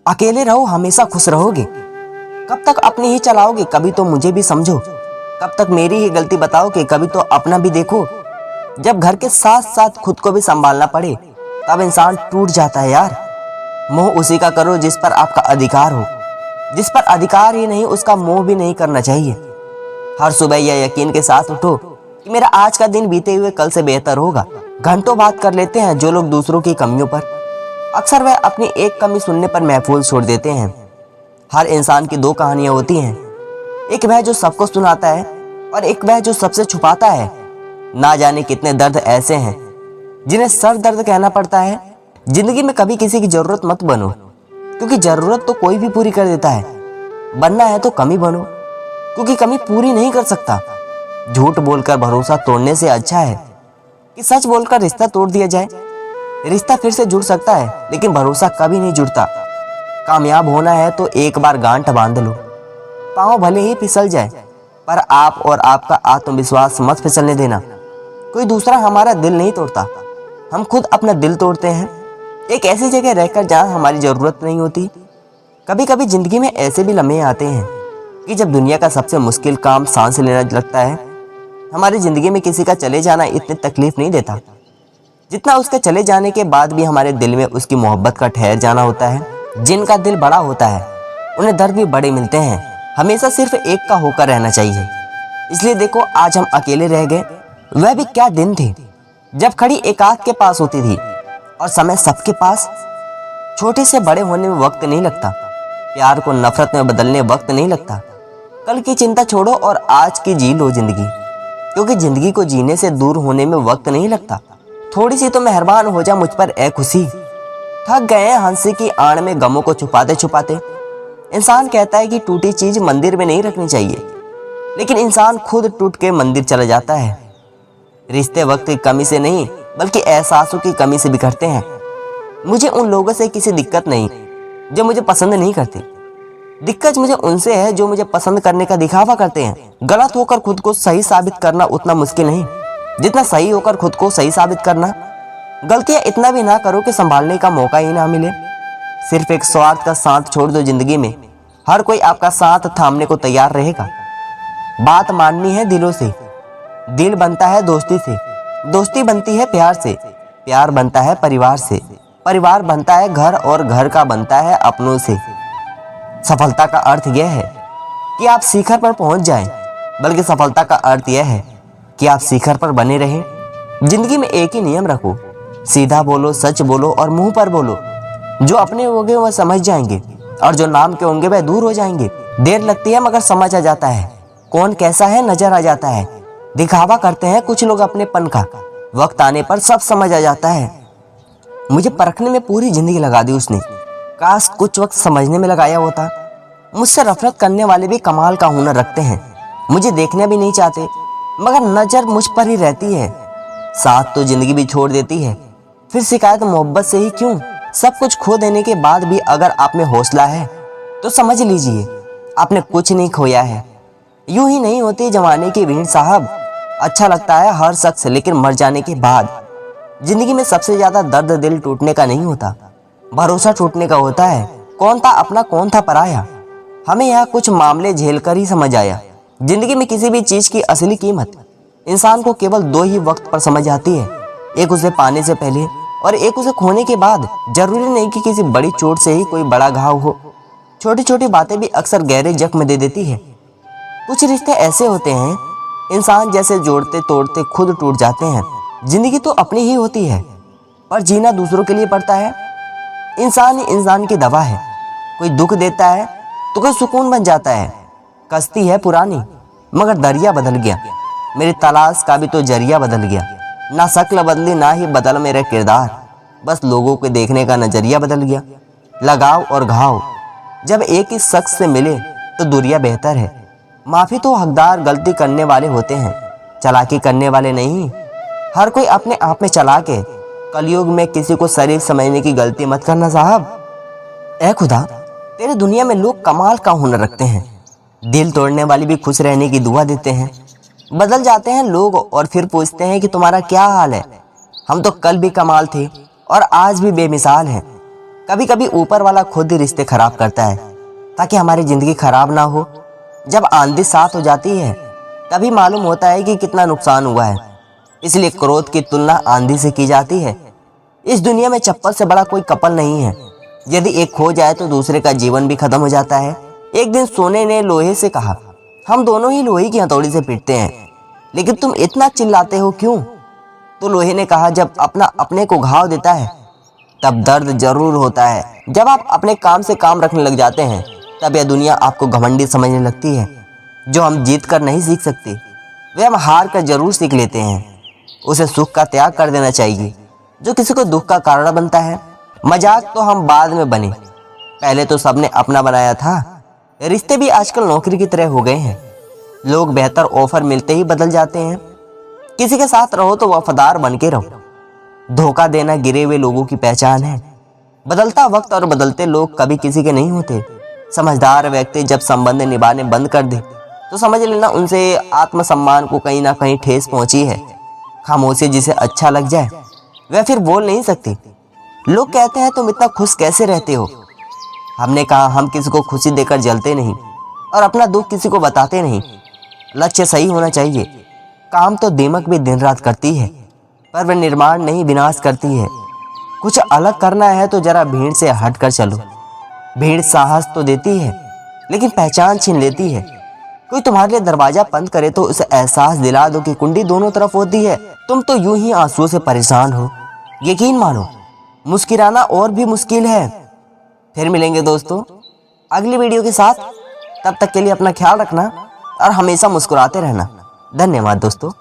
अकेले रहो हमेशा खुश रहोगे। कब तक अपनी ही चलाओगे, कभी तो मुझे भी समझो। कब तक मेरी ही गलती बताओगे, कभी तो अपना भी देखो। जब घर के साथ साथ खुद को भी संभालना पड़े तब इंसान टूट जाता है यार। मोह उसी का करो जिस पर आपका अधिकार हो। जिस पर अधिकार ही नहीं उसका मोह भी नहीं करना चाहिए। हर सुबह यह यकीन के साथ उठो कि मेरा आज का दिन बीते हुए कल से बेहतर होगा। घंटों बात कर लेते हैं जो लोग दूसरों की कमियों पर, अक्सर वह अपनी एक कमी सुनने पर महफूज छोड़ देते हैं। हर इंसान की दो कहानियां होती हैं, एक वह जो सबको सुनाता है और एक वह जो सबसे छुपाता है। ना जाने कितने दर्द ऐसे हैं जिन्हें सर दर्द कहना पड़ता है। जिंदगी में कभी किसी की जरूरत मत बनो, क्योंकि जरूरत तो कोई भी पूरी कर देता है। बनना है तो कमी बनो, क्योंकि कमी पूरी नहीं कर सकता। झूठ बोलकर भरोसा तोड़ने से अच्छा है कि सच बोलकर रिश्ता तोड़ दिया जाए। रिश्ता फिर से जुड़ सकता है लेकिन भरोसा कभी नहीं जुड़ता। कामयाब होना है तो एक बार गांठ बांध लो, पांव भले ही फिसल जाए पर आप और आपका आत्मविश्वास मत फिसलने देना। कोई दूसरा हमारा दिल नहीं तोड़ता, हम खुद अपना दिल तोड़ते हैं, एक ऐसी जगह रहकर जहां हमारी जरूरत नहीं होती। कभी कभी जिंदगी में ऐसे भी लम्हे आते हैं कि जब दुनिया का सबसे मुश्किल काम सांस लेना लगता है। हमारी जिंदगी में किसी का चले जाना इतनी तकलीफ नहीं देता जितना उसके चले जाने के बाद भी हमारे दिल में उसकी मोहब्बत का ठहर जाना होता है। जिनका दिल बड़ा होता है उन्हें दर्द भी बड़े मिलते हैं। हमेशा सिर्फ एक का होकर रहना चाहिए। इसलिए देखो आज हम अकेले रह गए, वह भी क्या दिन थे जब खड़ी एकांत के पास होती थी और समय सबके पास। छोटे से बड़े होने में वक्त नहीं लगता, प्यार को नफरत में बदलने वक्त नहीं लगता। कल की चिंता छोड़ो और आज की जी लो जिंदगी, क्योंकि जिंदगी को जीने से दूर होने में वक्त नहीं लगता। थोड़ी सी तो मेहरबान हो जा मुझ पर ए खुशी। थक गए हैं हंसी की आड़ में गमों को छुपाते छुपाते। इंसान कहता है कि टूटी चीज मंदिर में नहीं रखनी चाहिए, लेकिन इंसान खुद टूट के मंदिर चला जाता है। रिश्ते वक्त की कमी से नहीं बल्कि एहसासों की कमी से बिखरते हैं। मुझे उन लोगों से किसी दिक्कत नहीं जो मुझे पसंद नहीं करते, दिक्कत मुझे उनसे है जो मुझे पसंद करने का दिखावा करते हैं। गलत होकर खुद को सही साबित करना उतना मुश्किल नहीं जितना सही होकर खुद को सही साबित करना। गलतियां इतना भी ना करो कि संभालने का मौका ही ना मिले। सिर्फ एक स्वार्थ का साथ छोड़ दो जिंदगी में, हर कोई आपका साथ थामने को तैयार रहेगा। बात माननी है दिलों से, दिल बनता है दोस्ती से, दोस्ती बनती है प्यार से, प्यार बनता है परिवार से, परिवार बनता है घर और घर का बनता है अपनों से। सफलता का अर्थ यह है कि आप शिखर पर पहुंच जाएं, बल्कि सफलता का अर्थ यह है कि आप शिखर पर बने रहें। जिंदगी में एक ही नियम रखो, सीधा बोलो, सच बोलो और मुंह पर बोलो। जो अपने होंगे वह समझ जाएंगे और जो नाम के होंगे वह दूर हो जाएंगे। देर लगती है मगर समझ आ जाता है, कौन कैसा है नजर आ जाता है। दिखावा करते हैं कुछ लोग अपनेपन का, वक्त आने पर सब समझ आ जाता है। मुझे परखने में पूरी जिंदगी लगा दी उसने, काश कुछ वक्त समझने में लगाया होता। मुझसे नफरत करने वाले भी कमाल का हुनर रखते हैं, मुझे देखने भी नहीं चाहते मगर नजर मुझ पर ही रहती है। साथ तो जिंदगी भी छोड़ देती है, फिर शिकायत मोहब्बत से ही क्यों। सब कुछ खो देने के बाद भी अगर आप में हौसला है तो समझ लीजिए आपने कुछ नहीं खोया है। यूं ही नहीं होती जवानी की भीड़ साहब। अच्छा लगता है हर शख्स, लेकिन मर जाने के बाद। जिंदगी में सबसे ज्यादा दर्द दिल टूटने का नहीं होता, भरोसा टूटने का होता है। कौन था अपना कौन था पराया, हमें यहाँ कुछ मामले झेल कर ही समझ आया। जिंदगी में किसी भी चीज की असली कीमत इंसान को केवल दो ही वक्त पर समझ आती है, एक उसे पाने से पहले और एक उसे खोने के बाद। जरूरी नहीं कि किसी बड़ी चोट से ही कोई बड़ा घाव हो, छोटी छोटी बातें भी अक्सर गहरे जख्म दे देती है। कुछ रिश्ते ऐसे होते हैं इंसान जैसे जोड़ते तोड़ते खुद टूट जाते हैं। जिंदगी तो अपनी ही होती है पर जीना दूसरों के लिए पड़ता है। इंसान ही इंसान की दवा है, कोई दुख देता है तो कोई सुकून बन जाता है। कश्ती है पुरानी मगर दरिया बदल गया, मेरी तलाश का भी तो जरिया बदल गया। ना शक्ल बदली ना ही बदल मेरा किरदार, बस लोगों के देखने का नजरिया बदल गया। लगाव और घाव जब एक ही शख्स से मिले तो दूरिया बेहतर है। माफी तो हकदार गलती करने वाले होते हैं, चालाकी करने वाले नहीं। हर कोई अपने आप में चालाक है। कलयुग में किसी को शरीफ समझने की गलती मत करना साहब। ए खुदा, तेरे दुनिया में लोग कमाल का हुनर रखते हैं। दिल तोड़ने वाले भी खुश रहने की दुआ देते हैं। बदल जाते हैं लोग और फिर पूछते हैं कि तुम्हारा क्या हाल है। हम तो कल भी कमाल थे और आज भी बेमिसाल हैं। कभी कभी ऊपर वाला खुद ही रिश्ते खराब करता है ताकि हमारी जिंदगी खराब ना हो। जब आंधी साथ हो जाती है तभी मालूम होता है कि कितना नुकसान हुआ है। इसलिए क्रोध की तुलना आंधी से की जाती है। इस दुनिया में चप्पल से बड़ा कोई कपल नहीं है। यदि एक खो जाए तो दूसरे का जीवन भी खत्म हो जाता है। एक दिन सोने ने लोहे से कहा, हम दोनों ही लोहे की हथौड़ी से पीटते हैं, लेकिन तुम इतना चिल्लाते हो क्यों? तो लोहे ने कहा, जब अपना अपने को घाव देता है तब दर्द जरूर होता है। जब आप अपने काम से काम रखने लग जाते हैं तब यह दुनिया आपको घमंडी समझने लगती है। जो हम जीत कर नहीं सीख सकते वे हम हार कर जरूर सीख लेते हैं। उसे सुख का त्याग कर देना चाहिए जो किसी को दुख का कारण बनता है। मजाक तो हम बाद में बने, पहले तो सबने अपना बनाया था। रिश्ते भी आजकल नौकरी की तरह हो गए हैं। लोग बेहतर ऑफर मिलते ही बदल जाते हैं। किसी के साथ रहो तो वफादार बन के रहो। धोखा देना गिरे हुए लोगों की पहचान है। बदलता वक्त और बदलते लोग कभी किसी के नहीं होते। समझदार व्यक्ति जब संबंध निभाने बंद कर दे तो समझ लेना उनसे आत्मसम्मान को कहीं ना कहीं ठेस पहुंची है। खामोशी जिसे अच्छा लग जाए वह फिर बोल नहीं सकती। लोग कहते हैं तुम इतना खुश कैसे रहते हो? हमने कहा, हम किसी को खुशी देकर जलते नहीं और अपना दुख किसी को बताते नहीं। लक्ष्य सही होना चाहिए। काम तो दीमक भी दिन रात करती है पर वह निर्माण नहीं विनाश करती है। कुछ अलग करना है तो जरा भीड़ से हट कर चलो। भीड़ साहस तो देती है लेकिन पहचान छीन लेती है। कोई तुम्हारे लिए दरवाजा बंद करे तो उसे एहसास दिला दो कि कुंडी दोनों तरफ होती है। तुम तो यूं ही आंसुओं से परेशान हो। यकीन मानो, मुस्कुराना और भी मुश्किल है। फिर मिलेंगे दोस्तों अगली वीडियो के साथ। तब तक के लिए अपना ख्याल रखना और हमेशा मुस्कुराते रहना। धन्यवाद दोस्तों।